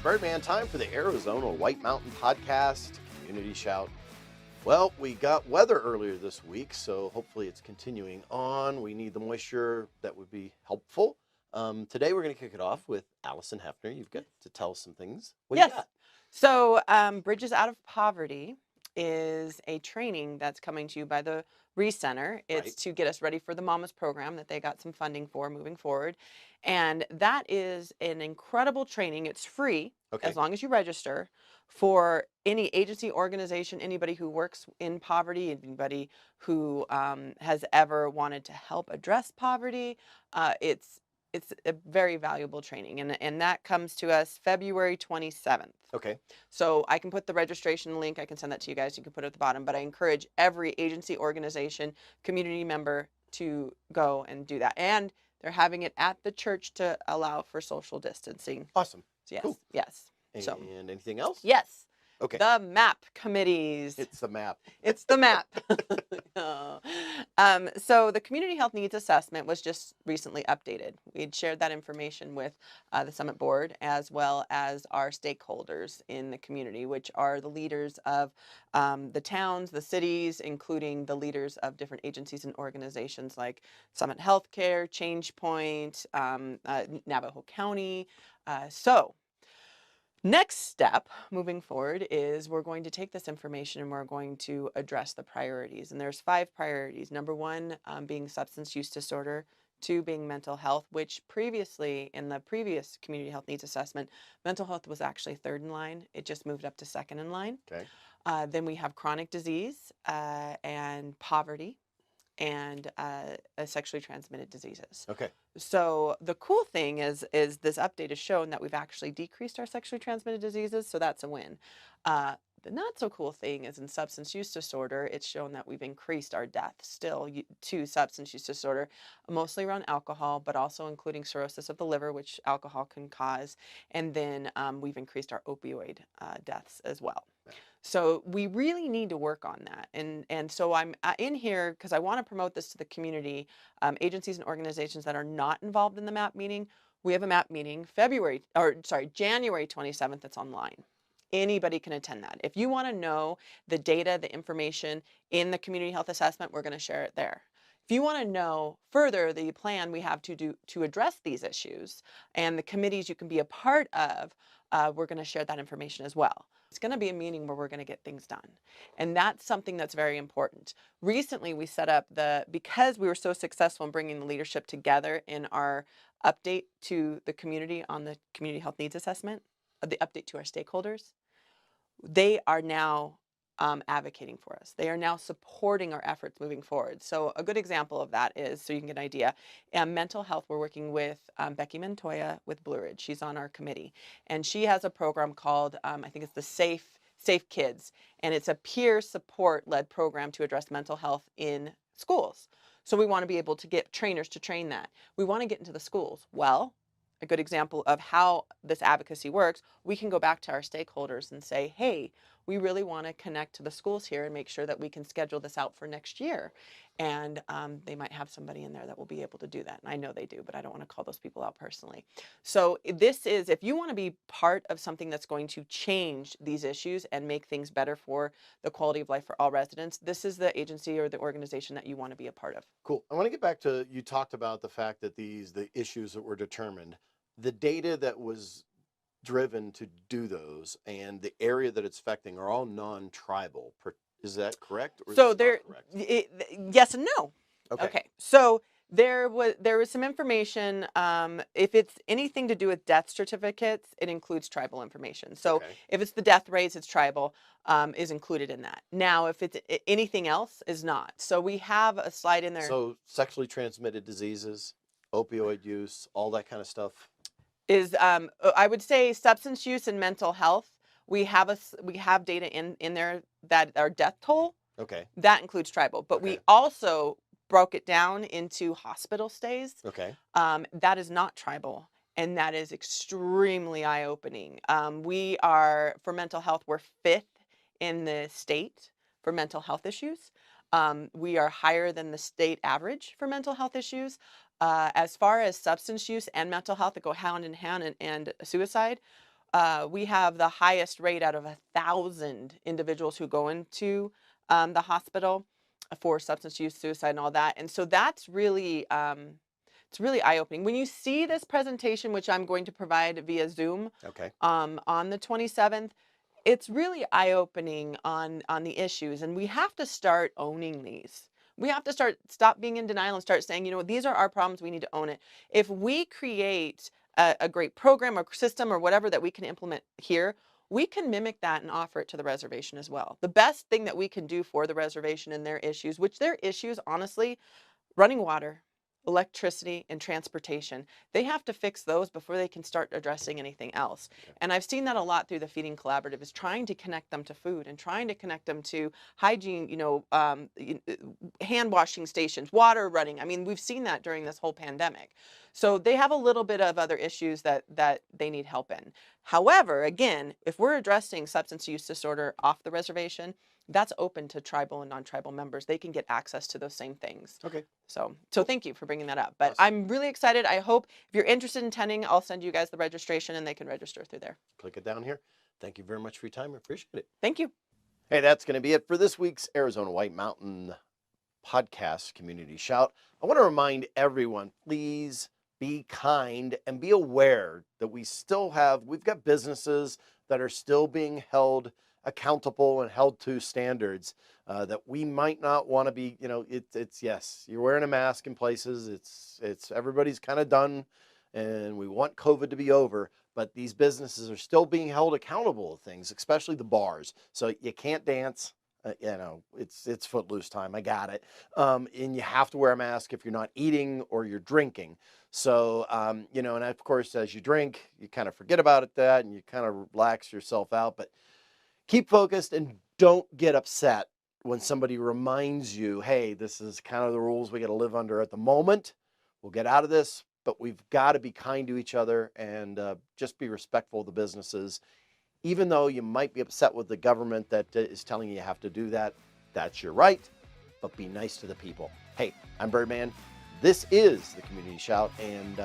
Birdman, time for the Arizona White Mountain Podcast Community Shout. Well, we got weather earlier this week, so hopefully it's continuing on. We need the moisture that would be helpful. Today we're going to kick it off with Allison Hephner. You've got to tell us some things. What do you got? So Bridges Out of Poverty is a training that's coming to you by the Recenter. It's to get us ready for the Mamas program that they got some funding for moving forward. And that is an incredible training. It's free as long as you register for any agency, organization, anybody who works in poverty, anybody who has ever wanted to help address poverty. It's a very valuable training, and that comes to us February 27th. Okay. So I can put the registration link. I can send that to you guys. You can put it at the bottom. But I encourage every agency, organization, community member to go and do that. And they're having it at the church to allow for social distancing. Awesome. Yes. Cool. Yes. And anything else? Yes. Okay. The MAPP committees. It's the MAPP. It's the MAPP. So the Community Health Needs Assessment was just recently updated. We'd shared that information with the Summit Board as well as our stakeholders in the community, which are the leaders of the towns, the cities, including the leaders of different agencies and organizations like Summit Healthcare, Change Point, Navajo County. Next step moving forward is we're going to take this information and we're going to address the priorities. And there's 5 priorities. Number 1 being substance use disorder. 2 being mental health, which previously in the previous community health needs assessment, mental health was actually 3rd in line. It just moved up to 2nd in line. Okay. Then we have chronic disease and poverty and sexually transmitted diseases. Okay. So the cool thing is this update has shown that we've actually decreased our sexually transmitted diseases, so that's a win. The not so cool thing is in substance use disorder, it's shown that we've increased our deaths still to substance use disorder, mostly around alcohol, but also including cirrhosis of the liver, which alcohol can cause. And then we've increased our opioid deaths as well. So we really need to work on that. And so I'm in here because I want to promote this to the community, agencies and organizations that are not involved in the MAPP meeting. We have a MAPP meeting January 27th. That's online. Anybody can attend that. If you want to know the data, the information in the community health assessment, we're going to share it there. If you want to know further the plan we have to address these issues and the committees you can be a part of, we're going to share that information as well. It's going to be a meeting where we're going to get things done. And that's something that's very important. Recently, we set up because we were so successful in bringing the leadership together in our update to the community on the community health needs assessment, the update to our stakeholders, they are now advocating for us. They are now supporting our efforts moving forward. So a good example of that is, so you can get an idea, mental health, we're working with Becky Montoya with Blue Ridge. She's on our committee. And she has a program called, I think it's the Safe Kids. And it's a peer support-led program to address mental health in schools. So we want to be able to get trainers to train that. We want to get into the schools. Well, a good example of how this advocacy works, we can go back to our stakeholders and say, hey, we really want to connect to the schools here and make sure that we can schedule this out for next year. And they might have somebody in there that will be able to do that. And I know they do, but I don't want to call those people out personally. So this is, if you want to be part of something that's going to change these issues and make things better for the quality of life for all residents, this is the agency or the organization that you want to be a part of. Cool. I want to get back to, you talked about the fact that the issues that were determined, the data that was driven to do those and the area that it's affecting are all non-tribal. Is that correct? Or so there, yes and no. Okay. So there was some information. If it's anything to do with death certificates, it includes tribal information. So if it's the death rates, it's tribal, is included in that. Now, if it's anything else, is not. So we have a slide in there. So sexually transmitted diseases, opioid use, all that kind of stuff. Is I would say substance use and mental health. We have data in there that our death toll. Okay. That includes tribal, but we also broke it down into hospital stays. Okay. That is not tribal, and that is extremely eye-opening. We are, for mental health, we're 5th in the state for mental health issues. We are higher than the state average for mental health issues. As far as substance use and mental health that go hand in hand and suicide, we have the highest rate out of 1,000 individuals who go into the hospital for substance use, suicide, and all that. And so that's really it's really eye-opening. When you see this presentation, which I'm going to provide via Zoom Okay. on the 27th, it's really eye-opening on the issues, and we have to start owning these. We have to stop being in denial and start saying, you know, these are our problems. We need to own it. If we create a great program or system or whatever that we can implement here, we can mimic that and offer it to the reservation as well. The best thing that we can do for the reservation and their issues, which their issues, honestly, running water, electricity, and transportation. They have to fix those before they can start addressing anything else. Okay. And I've seen that a lot through the Feeding Collaborative, is trying to connect them to food and trying to connect them to hygiene, hand washing stations, water running. I mean, we've seen that during this whole pandemic. So they have a little bit of other issues that they need help in. However, again, if we're addressing substance use disorder off the reservation, that's open to tribal and non-tribal members. They can get access to those same things. Okay. So thank you for bringing that up. But Awesome. I'm really excited. I hope if you're interested in attending, I'll send you guys the registration and they can register through there. Click it down here. Thank you very much for your time. I appreciate it. Thank you. Hey, that's going to be it for this week's Arizona White Mountain Podcast Community Shout. I want to remind everyone, please be kind and be aware that we've got businesses that are still being held accountable and held to standards that we might not want to be. Yes, you're wearing a mask in places. It's everybody's kind of done, and we want COVID to be over. But these businesses are still being held accountable to things, especially the bars. So you can't dance. It's footloose time. I got it. And you have to wear a mask if you're not eating or you're drinking. So, and of course, as you drink, you kind of forget about that and you kind of relax yourself out. But keep focused and don't get upset when somebody reminds you, hey, this is kind of the rules we got to live under at the moment. We'll get out of this, but we've got to be kind to each other and just be respectful of the businesses. Even though you might be upset with the government that is telling you have to do that, that's your right, but be nice to the people. Hey, I'm Birdman. This is the Community Shout, and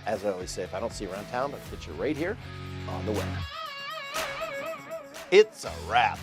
as I always say, if I don't see you around town, I'll get you right here on the web. It's a wrap.